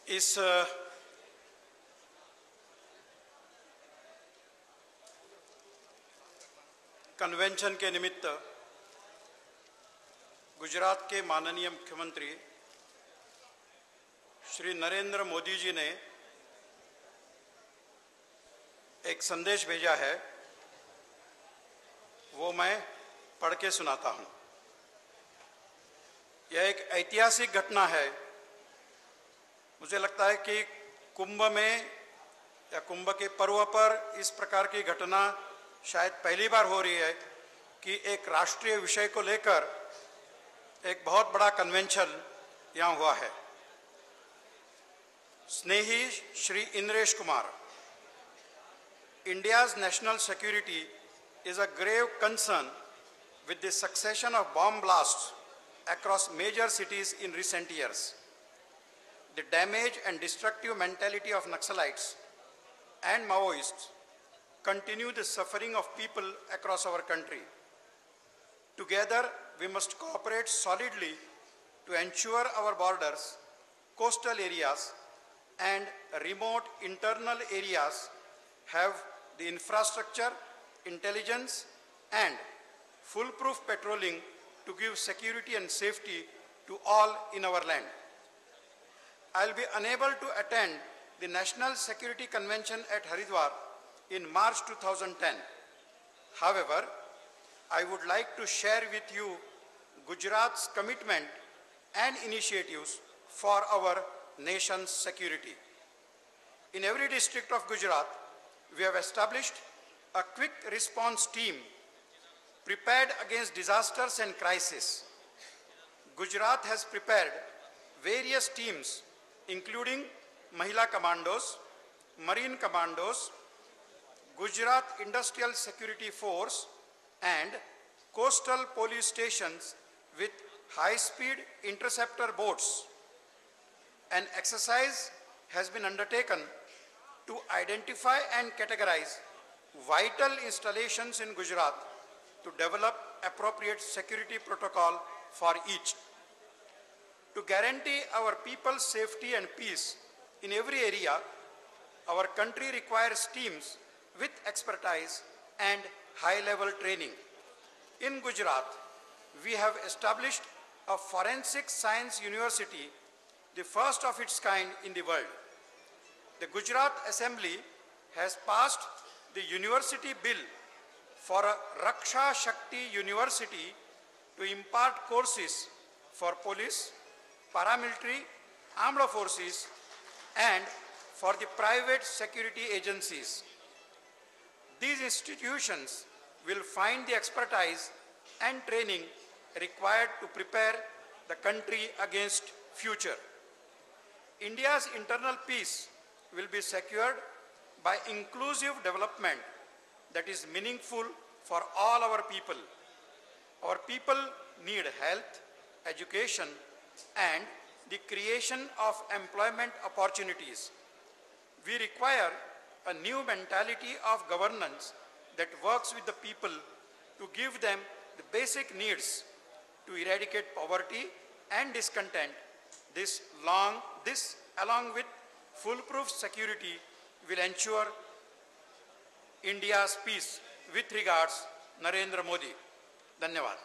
इस कन्वेंशन के निमित्त गुजरात के माननीय मुख्यमंत्री श्री नरेंद्र मोदी जी ने एक संदेश भेजा है, वो मैं पढ़ के सुनाता हूं। यह एक ऐतिहासिक घटना है। मुझे लगता है कि कुंभ में या कुंभ के पर्व पर इस प्रकार की घटना शायद पहली बार हो रही है कि एक राष्ट्रीय विषय को लेकर एक बहुत बड़ा कन्वेंशन यहाँ हुआ है। स्नेही Shri Indresh Kumar, India's national security is a grave concern with the succession of bomb blasts across major cities in recent years. The damage and destructive mentality of Naxalites and Maoists continue the suffering of people across our country. Together, we must cooperate solidly to ensure our borders, coastal areas, and remote internal areas have the infrastructure, intelligence, and foolproof patrolling to give security and safety to all in our land. I will be unable to attend the National Security Convention at Haridwar in March 2010. However, I would like to share with you Gujarat's commitment and initiatives for our nation's security. In every district of Gujarat, we have established a quick response team prepared against disasters and crises. Gujarat has prepared various teams including Mahila Commandos, Marine Commandos, Gujarat Industrial Security Force and coastal police stations with high-speed interceptor boats. An exercise has been undertaken to identify and categorize vital installations in Gujarat to develop appropriate security protocol for each. To guarantee our people's safety and peace in every area, our country requires teams with expertise and high-level training. In Gujarat, we have established a forensic science university, the first of its kind in the world. The Gujarat Assembly has passed the university bill for a Raksha Shakti University to impart courses for police, paramilitary, armed forces, and for the private security agencies. These institutions will find the expertise and training required to prepare the country against future. India's internal peace will be secured by inclusive development that is meaningful for all our people. Our people need health, education, and the creation of employment opportunities. We require a new mentality of governance that works with the people to give them the basic needs to eradicate poverty and discontent. This, along with foolproof security, will ensure India's peace. With regards, Narendra Modi. धन्यवाद।